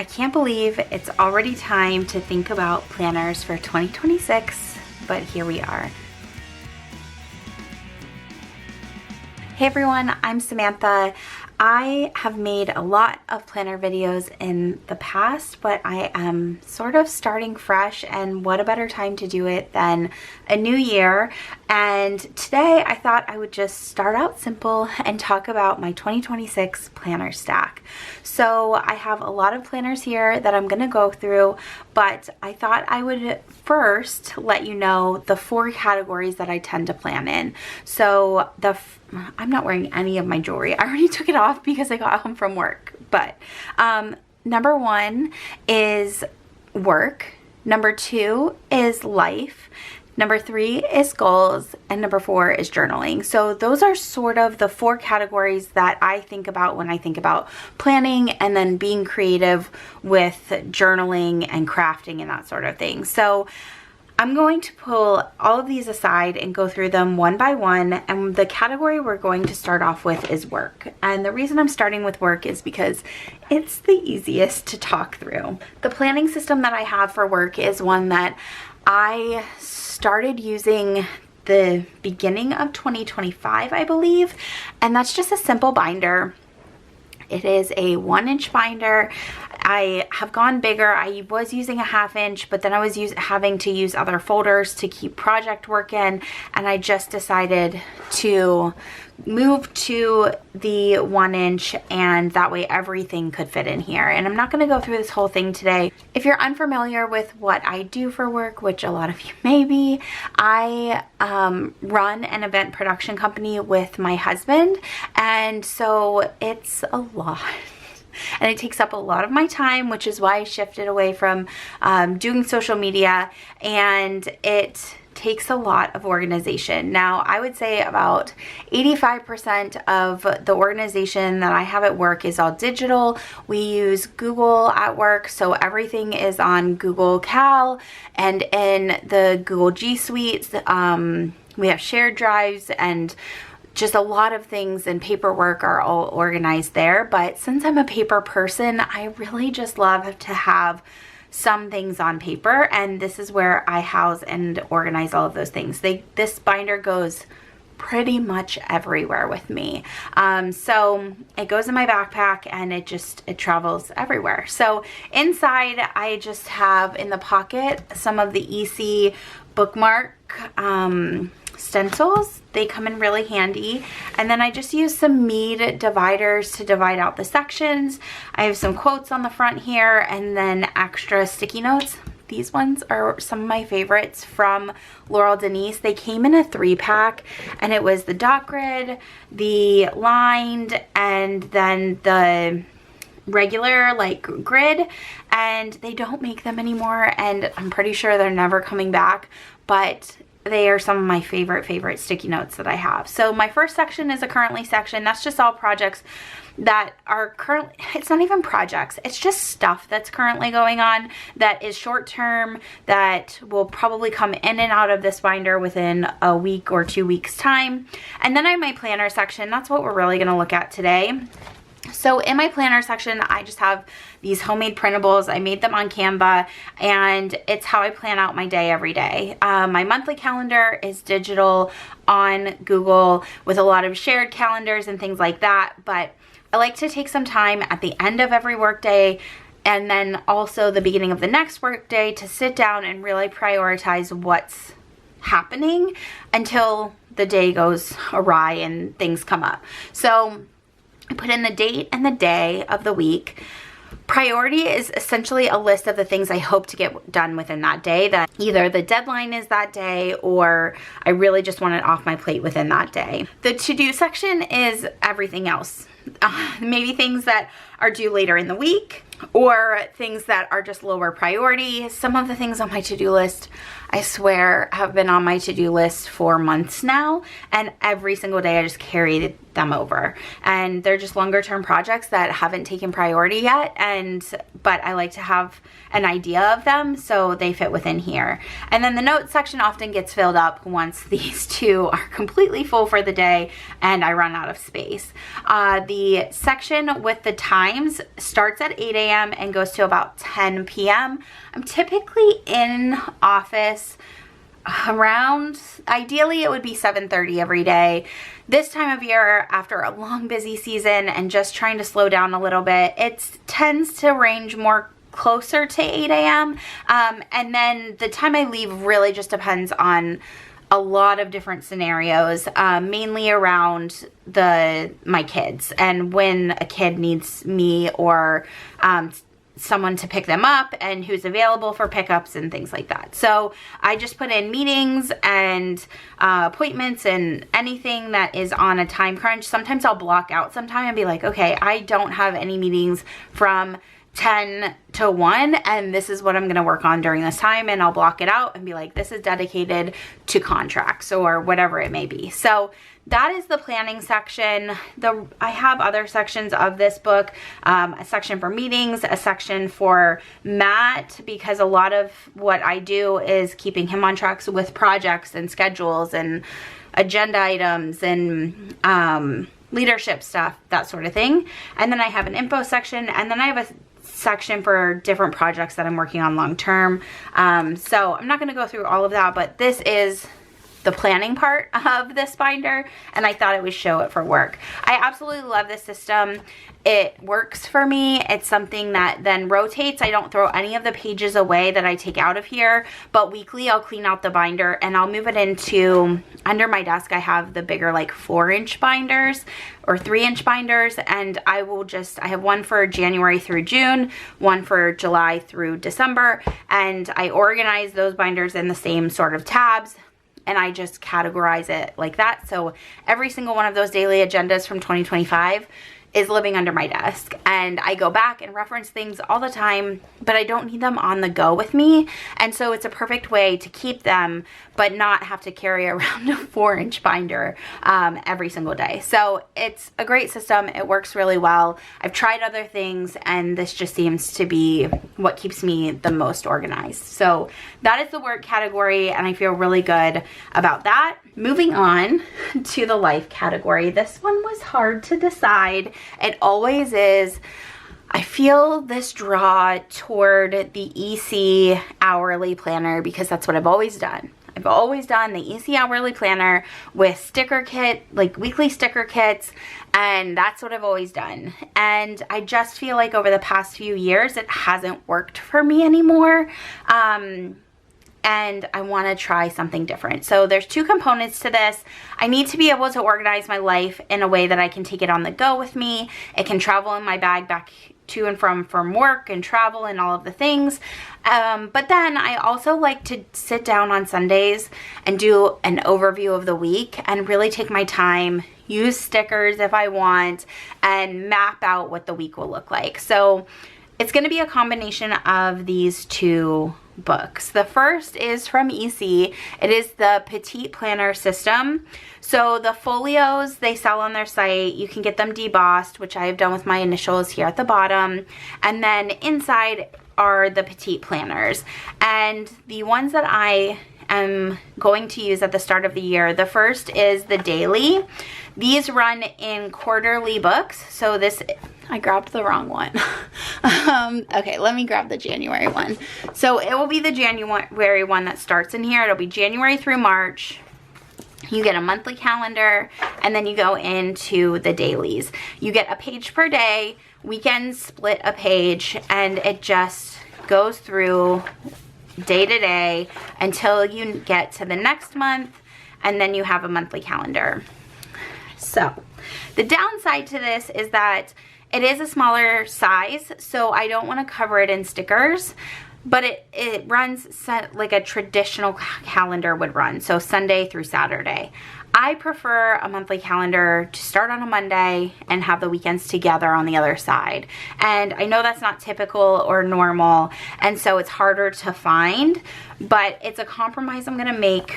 I can't believe it's already time to think about planners for 2026, but here we are. Hey everyone, I'm Samantha. I have made a lot of planner videos in the past, but I am sort of starting fresh, and what a better time to do it than a new year. And today I thought I would just start out simple and talk about my 2026 planner stack. So I have a lot of planners here that I'm going to go through, but I thought I would first let you know the 4 categories that I tend to plan in. So I'm not wearing any of my jewelry. I already took it off because I got home from work. But number 1 is work. Number 2 is life. Number 3 is goals. And number 4 is journaling. So those are sort of the 4 categories that I think about when I think about planning and then being creative with journaling and crafting and that sort of thing. So I'm going to pull all of these aside and go through them one by one, and the category we're going to start off with is work. And the reason I'm starting with work is because it's the easiest to talk through. The planning system that I have for work is one that I started using the beginning of 2025, I believe, and that's just a simple binder. It is a 1-inch binder. I have gone bigger. I was using a 1/2 inch, but then I was having to use other folders to keep project work in, and I just decided to move to the 1-inch, and that way everything could fit in here. And I'm not going to go through this whole thing today. If you're unfamiliar with what I do for work, which a lot of you may be, I run an event production company with my husband, and so it's a lot. And it takes up a lot of my time, which is why I shifted away from doing social media, and it takes a lot of organization. Now, I would say about 85% of the organization that I have at work is all digital. We use Google at work, so everything is on Google Cal and in the Google G Suite. We have shared drives, and just a lot of things and paperwork are all organized there. But since I'm a paper person, I really just love to have some things on paper, and this is where I house and organize all of those things. This binder goes pretty much everywhere with me. So it goes in my backpack, and it travels everywhere. So inside, I just have in the pocket some of the EC bookmark stencils. They come in really handy. And then I just use some mead dividers to divide out the sections. I have some quotes on the front here, and then extra sticky notes. These ones are some of my favorites from Laurel Denise. They came in a 3-pack, and it was the dot grid, the lined, and then the regular like grid, and they don't make them anymore, and I'm pretty sure they're never coming back, but they are some of my favorite sticky notes that I have. So my first section is a currently section. That's just all projects that are currently, it's not even projects, it's just stuff that's currently going on that is short term, that will probably come in and out of this binder within a week or 2 weeks time. And then I have my planner section. That's what we're really going to look at today. So in my planner section, I just have these homemade printables. I made them on Canva, and it's how I plan out my day every day. My monthly calendar is digital on Google with a lot of shared calendars and things like that, but I like to take some time at the end of every workday and then also the beginning of the next workday to sit down and really prioritize what's happening until the day goes awry and things come up. So I put in the date and the day of the week. Priority is essentially a list of the things I hope to get done within that day, that either the deadline is that day or I really just want it off my plate within that day. The to-do section is everything else. Maybe things that are due later in the week, or things that are just lower priority. Some of the things on my to-do list, I swear, have been on my to-do list for months now, and every single day I just carry them over. And they're just longer term projects that haven't taken priority yet, but I like to have an idea of them so they fit within here. And then the notes section often gets filled up once these two are completely full for the day and I run out of space. The section with the times starts at 8 a.m. a.m. and goes to about 10 p.m. I'm typically in office around, ideally it would be 7:30 every day. This time of year, after a long busy season and just trying to slow down a little bit, it tends to range more closer to 8 a.m. And then the time I leave really just depends on a lot of different scenarios, mainly around my kids and when a kid needs me or someone to pick them up and who's available for pickups and things like that. So I just put in meetings and appointments and anything that is on a time crunch. Sometimes I'll block out some time and be like, okay, I don't have any meetings from 10 to 1 and this is what I'm going to work on during this time, and I'll block it out and be like, this is dedicated to contracts or whatever it may be. So that is the planning section. I have other sections of this book, a section for meetings, a section for Matt, because a lot of what I do is keeping him on track with projects and schedules and agenda items and leadership stuff, that sort of thing. And then I have an info section, and then I have a section for different projects that I'm working on long term. So I'm not going to go through all of that, but this is the planning part of this binder, and I thought I would show it for work. I absolutely love this system. It works for me. It's something that then rotates. I don't throw any of the pages away that I take out of here, but weekly I'll clean out the binder and I'll move it into, under my desk I have the bigger like 4-inch binders or 3-inch binders, and I have one for January through June, one for July through December, and I organize those binders in the same sort of tabs, and I just categorize it like that. So every single one of those daily agendas from 2025 is living under my desk, and I go back and reference things all the time, but I don't need them on the go with me, and so it's a perfect way to keep them but not have to carry around a 4-inch binder every single day. So it's a great system. It works really well. I've tried other things, and this just seems to be what keeps me the most organized. So that is the work category, and I feel really good about that. Moving on to the life category. This one was hard to decide. It always is. I feel this draw toward the EC hourly planner because that's what I've always done. I've always done the EC hourly planner with sticker kit, like weekly sticker kits, and that's what I've always done. And I just feel like over the past few years, it hasn't worked for me anymore. And I want to try something different. So there's 2 components to this. I need to be able to organize my life in a way that I can take it on the go with me. It can travel in my bag back to and from work and travel and all of the things. But then I also like to sit down on Sundays and do an overview of the week and really take my time, use stickers if I want, and map out what the week will look like. So it's going to be a combination of these 2 books. The first is from EC. It is the Petite Planner System. So the folios they sell on their site, you can get them debossed, which I have done with my initials here at the bottom. And then inside are the Petite planners. And the ones that I am going to use at the start of the year, the first is the daily. These run in quarterly books. So this, I grabbed the wrong one. Okay, let me grab the January one. So it will be the January one that starts in here. It'll be January through March. You get a monthly calendar, and then you go into the dailies. You get a page per day. Weekends split a page, and it just goes through day to day until you get to the next month, and then you have a monthly calendar. So the downside to this is that it is a smaller size, so I don't want to cover it in stickers, but it runs like a traditional calendar would run, so Sunday through Saturday. I prefer a monthly calendar to start on a Monday and have the weekends together on the other side. And I know that's not typical or normal, and so it's harder to find, but it's a compromise I'm going to make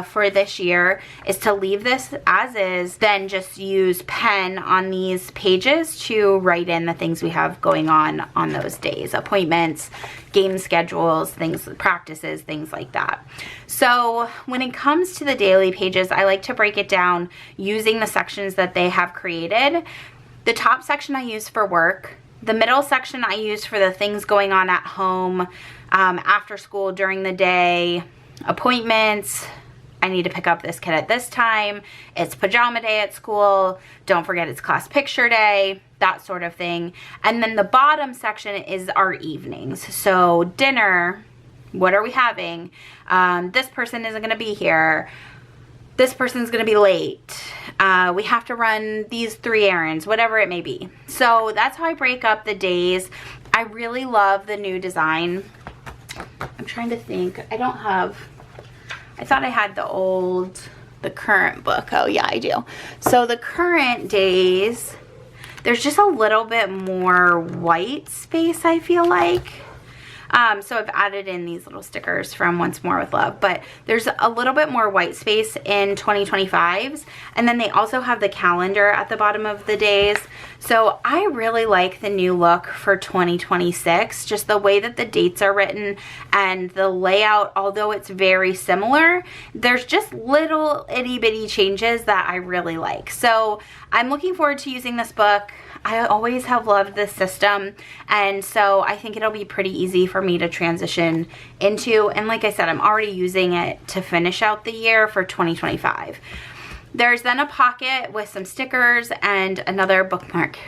for this year, is to leave this as is, then just use pen on these pages to write in the things we have going on those days, appointments, game schedules, things, practices, things like that. So when it comes to the daily pages, I like to break it down using the sections that they have created. The top section I use for work, The middle section I use for the things going on at home, after school, during the day, appointments. I need to pick up this kid at this time. It's pajama day at school. Don't forget it's class picture day, that sort of thing. And then the bottom section is our evenings. So dinner, what are we having? This person isn't gonna be here. This person's gonna be late. We have to run these 3 errands, whatever it may be. So that's how I break up the days. I really love the new design. I'm trying to think. I thought I had the current book. Oh yeah, I do. So the current days, there's just a little bit more white space, I feel like. So I've added in these little stickers from Once More with Love, but there's a little bit more white space in 2025's. And then they also have the calendar at the bottom of the days. So I really like the new look for 2026, just the way that the dates are written and the layout. Although it's very similar, there's just little itty bitty changes that I really like. So I'm looking forward to using this book. I always have loved this system, and so I think it'll be pretty easy for me to transition into. And like I said, I'm already using it to finish out the year for 2025. There's then a pocket with some stickers and another bookmark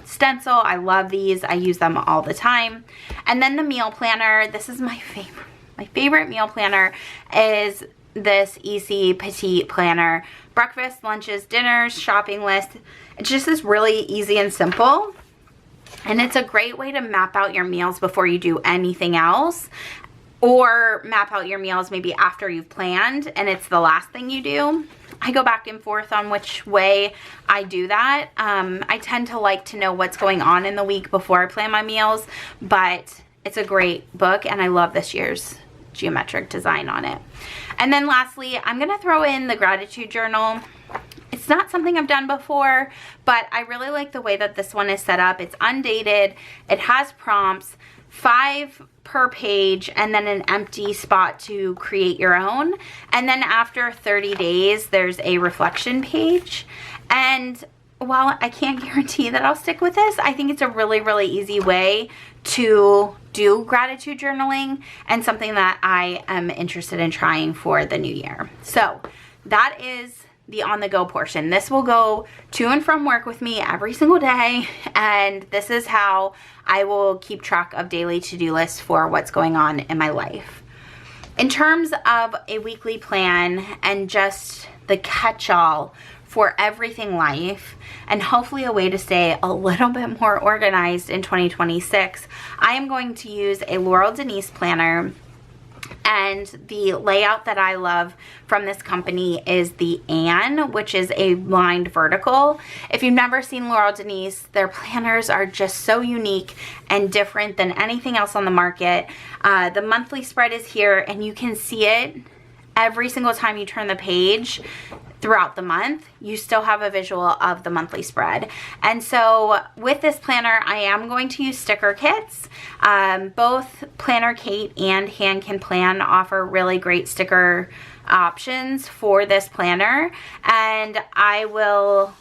stencil. I love these. I use them all the time. And then the meal planner. This is my favorite. My favorite meal planner is this easy Petite planner. Breakfast, lunches, dinners, shopping list. It just is really easy and simple. And it's a great way to map out your meals before you do anything else. Or map out your meals maybe after you've planned and it's the last thing you do. I go back and forth on which way I do that. I tend to like to know what's going on in the week before I plan my meals, but it's a great book and I love this year's geometric design on it. And then lastly, I'm gonna throw in the gratitude journal. It's not something I've done before, but I really like the way that this one is set up. It's undated, it has prompts, 5 per page, and then an empty spot to create your own. And then after 30 days, there's a reflection page. And while I can't guarantee that I'll stick with this, I think it's a really, really easy way to do gratitude journaling and something that I am interested in trying for the new year. So that is the on-the-go portion. This will go to and from work with me every single day, and this is how I will keep track of daily to-do lists for what's going on in my life. In terms of a weekly plan and just the catch-all for everything life, and hopefully a way to stay a little bit more organized in 2026, I am going to use a Laurel Denise planner. And the layout that I love from this company is the Anne, which is a lined vertical. If you've never seen Laurel Denise, their planners are just so unique and different than anything else on the market. The monthly spread is here, and you can see it every single time you turn the page. Throughout the month, you still have a visual of the monthly spread. And so with this planner, I am going to use sticker kits. Both Planner Kate and Hand Can Plan offer really great sticker options for this planner. And I will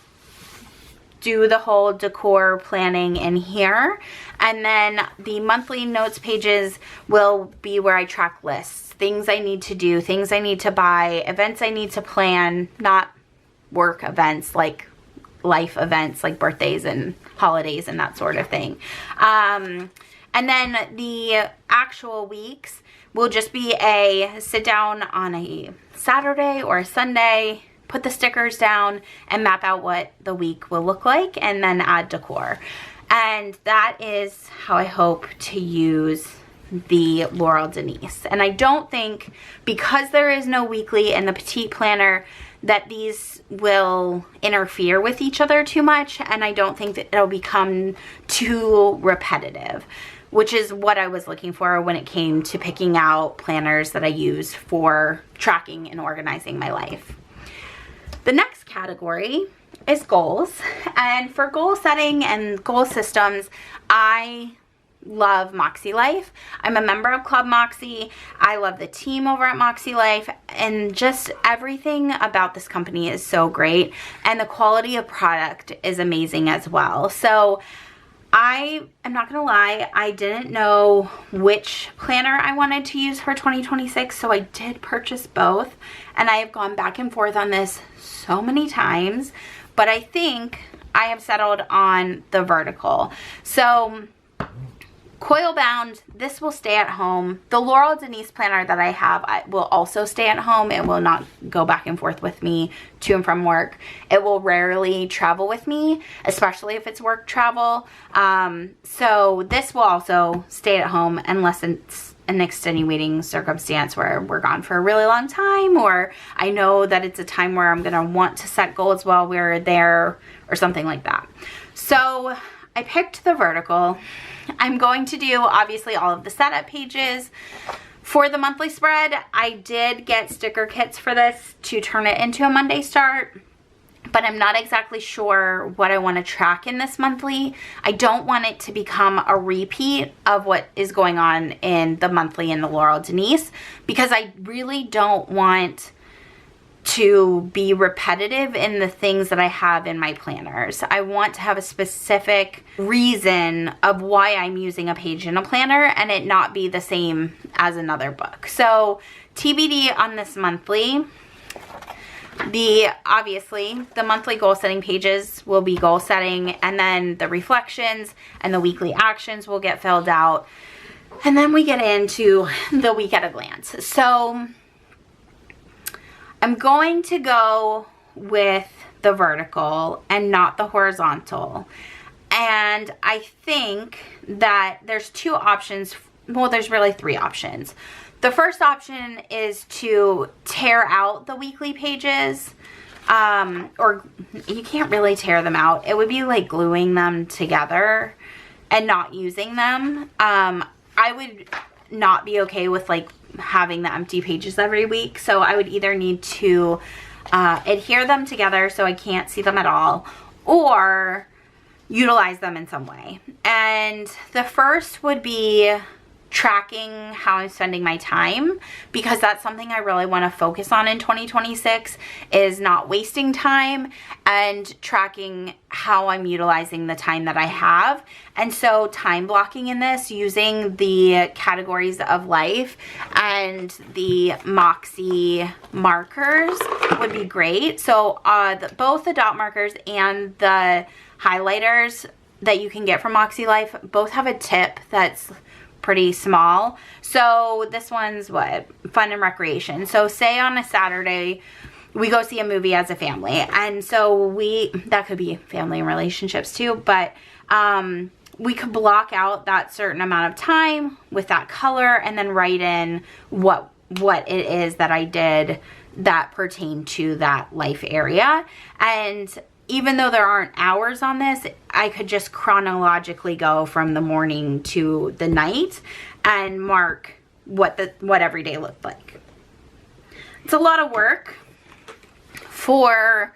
do the whole decor planning in here. And then the monthly notes pages will be where I track lists. Things I need to do, things I need to buy, events I need to plan, not work events like life events like birthdays and holidays and that sort of thing. And then the actual weeks will just be a sit down on a Saturday or a Sunday, put the stickers down and map out what the week will look like, and then add decor. And that is how I hope to use the Laurel Denise. And I don't think, because there is no weekly in the Petite planner, that these will interfere with each other too much, and I don't think that it'll become too repetitive, which is what I was looking for when it came to picking out planners that I use for tracking and organizing my life. The next category is goals, and for goal setting and goal systems, I love Moxy Life. I'm a member of Club Moxy. I love the team over at Moxy Life, and just everything about this company is so great, and the quality of product is amazing as well. So I am not gonna lie, I didn't know which planner I wanted to use for 2026, so I did purchase both, and I have gone back and forth on this so many times, but I think I have settled on the vertical. So coil bound, this will stay at home. The Laurel Denise planner that I have will also stay at home. It will not go back and forth with me to and from work. It will rarely travel with me, especially if it's work travel. So this will also stay at home unless it's an extenuating circumstance where we're gone for a really long time, or I know that it's a time where I'm gonna want to set goals while we're there or something like that. So I picked the vertical. I'm going to do obviously all of the setup pages for the monthly spread. I did get sticker kits for this to turn it into a Monday start, but I'm not exactly sure what I want to track in this monthly. I don't want it to become a repeat of what is going on in the monthly in the Laurel Denise, because I really don't want to be repetitive in the things that I have in my planners. I want to have a specific reason of why I'm using a page in a planner and it not be the same as another book. So TBD on this monthly. Obviously the monthly goal setting pages will be goal setting, and then the reflections and the weekly actions will get filled out, and then we get into the week at a glance. So I'm going to go with the vertical and not the horizontal. And I think that there's two options. Well, there's really three options. The first option is to tear out the weekly pages, or you can't really tear them out. It would be like gluing them together and not using them. I would not be okay with like having the empty pages every week, so I would either need to adhere them together so I can't see them at all, or utilize them in some way. And the first would be tracking how I'm spending my time, because that's something I really want to focus on in 2026, is not wasting time and tracking how I'm utilizing the time that I have. And so time blocking in this using the categories of life and the Moxy markers would be great. So both the dot markers and the highlighters that you can get from Moxy Life both have a tip that's pretty small. So this one's what? Fun and recreation. So say on a Saturday we go see a movie as a family, and so that could be family and relationships too, but we could block out that certain amount of time with that color and then write in what it is that I did that pertained to that life area. And even though there aren't hours on this, I could just chronologically go from the morning to the night and mark what every day looked like. It's a lot of work for,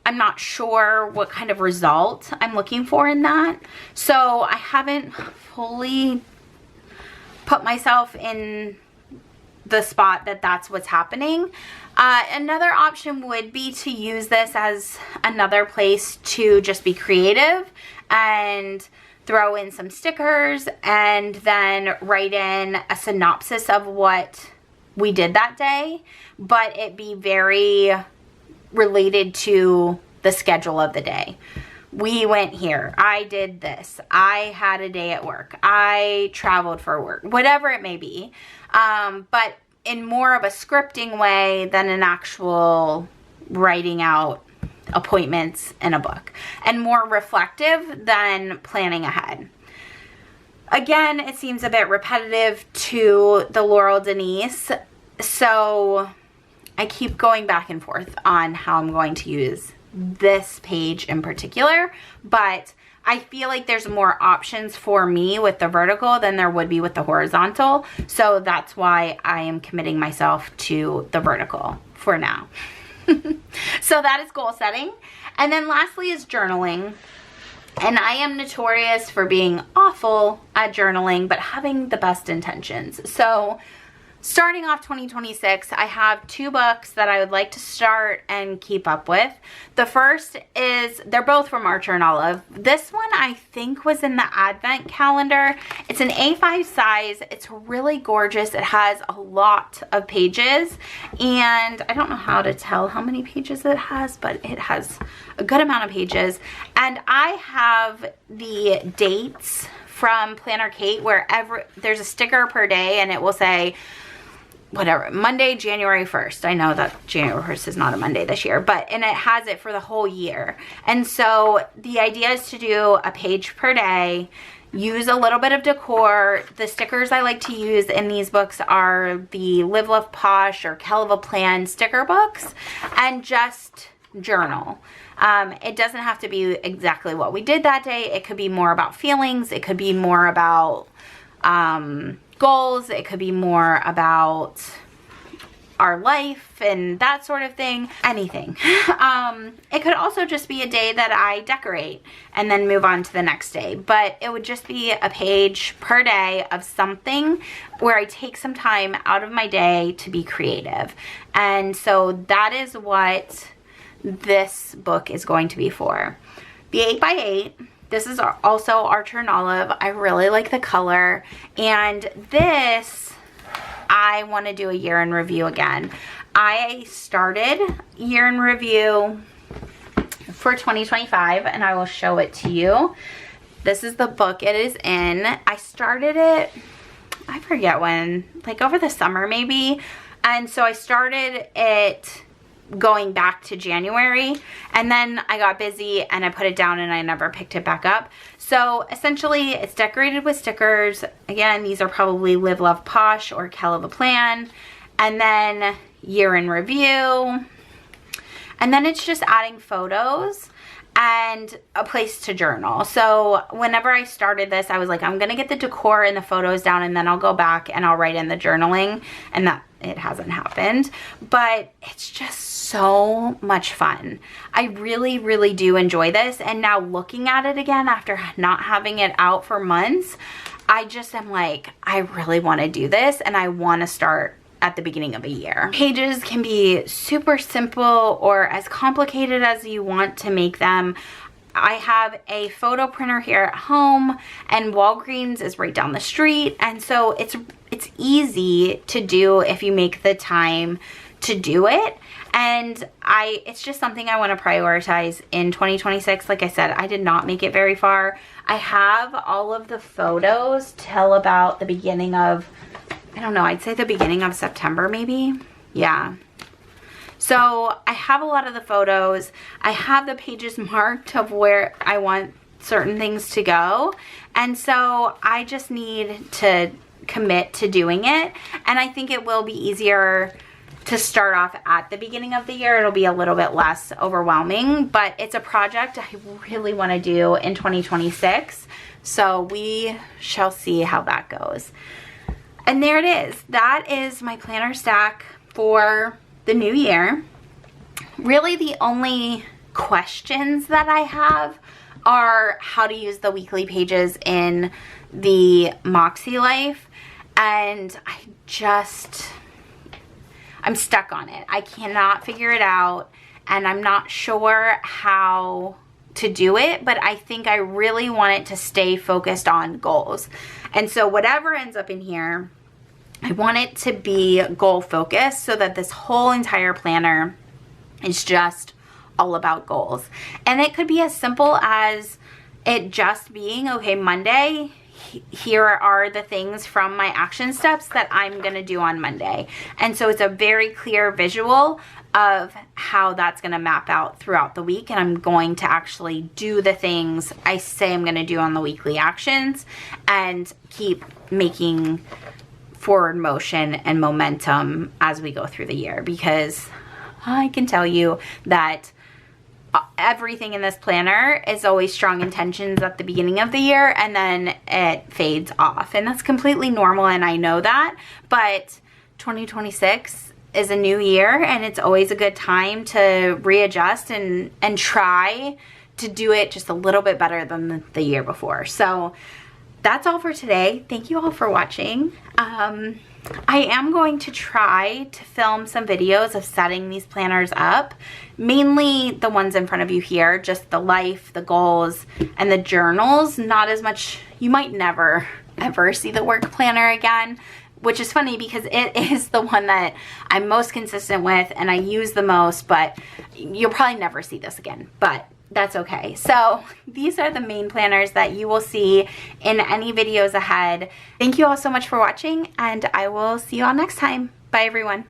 I'm not sure what kind of result I'm looking for in that. So I haven't fully put myself in the spot that that's what's happening. Another option would be to use this as another place to just be creative and throw in some stickers and then write in a synopsis of what we did that day, but it be very related to the schedule of the day. We went here, I did this, I had a day at work, I traveled for work, whatever it may be, but in more of a scripting way than an actual writing out appointments in a book, and more reflective than planning ahead. Again, it seems a bit repetitive to the Laurel Denise, so I keep going back and forth on how I'm going to use this page in particular, but I feel like there's more options for me with the vertical than there would be with the horizontal, so that's why I am committing myself to the vertical for now. So that is goal setting. And then lastly is journaling. And I am notorious for being awful at journaling, but having the best intentions. So starting off 2026, I have 2 books that I would like to start and keep up with. The first is, they're both from Archer and Olive. This one I think was in the Advent calendar. It's an A5 size. It's really gorgeous. It has a lot of pages, and I don't know how to tell how many pages it has, but it has a good amount of pages. And I have the dates from Planner Kate where there's a sticker per day, and it will say whatever, Monday, January 1st. I know that January 1st is not a Monday this year, and it has it for the whole year. And so the idea is to do a page per day, use a little bit of decor. The stickers I like to use in these books are the Live Love Posh or Hell of a Plan sticker books, and just journal. It doesn't have to be exactly what we did that day. It could be more about feelings. It could be more about goals. It could be more about our life and that sort of thing. Anything. It could also just be a day that I decorate and then move on to the next day. But it would just be a page per day of something where I take some time out of my day to be creative. And so that is what this book is going to be for. The 8x8. This is also Archer and Olive. I really like the color. And this, I want to do a year in review again. I started year in review for 2025, and I will show it to you. This is the book it is in. I started it, I forget when, like over the summer maybe. And so I started it going back to January, and then I got busy and I put it down and I never picked it back up. So essentially it's decorated with stickers. Again, these are probably Live Love Posh or Hell of a Plan, and then year in review, and then it's just adding photos and a place to journal. So whenever I started this, I was like, I'm gonna get the decor and the photos down, and then I'll go back and I'll write in the journaling, and that it hasn't happened. But it's just so much fun. I really, really do enjoy this. And now looking at it again after not having it out for months, I just am like, I really want to do this, and I want to start at the beginning of a year. Pages can be super simple or as complicated as you want to make them. I have a photo printer here at home, and Walgreens is right down the street, and so it's easy to do if you make the time to do it. And it's just something I want to prioritize in 2026. Like I said, I did not make it very far. I have all of the photos till about the beginning of, I don't know, I'd say the beginning of September maybe. Yeah. So I have a lot of the photos. I have the pages marked of where I want certain things to go. And so I just need to commit to doing it. And I think it will be easier to start off at the beginning of the year. It'll be a little bit less overwhelming, but it's a project I really want to do in 2026. So we shall see how that goes. And there it is. That is my planner stack for the new year. Really the only questions that I have are how to use the weekly pages in the Moxy Life, and I'm stuck on it. I cannot figure it out, and I'm not sure how to do it, but I think I really want it to stay focused on goals. And so whatever ends up in here, I want it to be goal focused so that this whole entire planner is just all about goals. And it could be as simple as it just being, okay, Monday, here are the things from my action steps that I'm gonna do on Monday. And so it's a very clear visual of how that's gonna map out throughout the week, and I'm going to actually do the things I say I'm gonna do on the weekly actions and keep making forward motion and momentum as we go through the year, because I can tell you that everything in this planner is always strong intentions at the beginning of the year, and then it fades off, and that's completely normal, and I know that. But 2026 is a new year, and it's always a good time to readjust and try to do it just a little bit better than the year before. So that's all for today. Thank you all for watching. I am going to try to film some videos of setting these planners up, mainly the ones in front of you here, just the life, the goals, and the journals. Not as much, you might never ever see the work planner again, which is funny because it is the one that I'm most consistent with and I use the most, but you'll probably never see this again, but that's okay. So these are the main planners that you will see in any videos ahead. Thank you all so much for watching, and I will see you all next time. Bye everyone.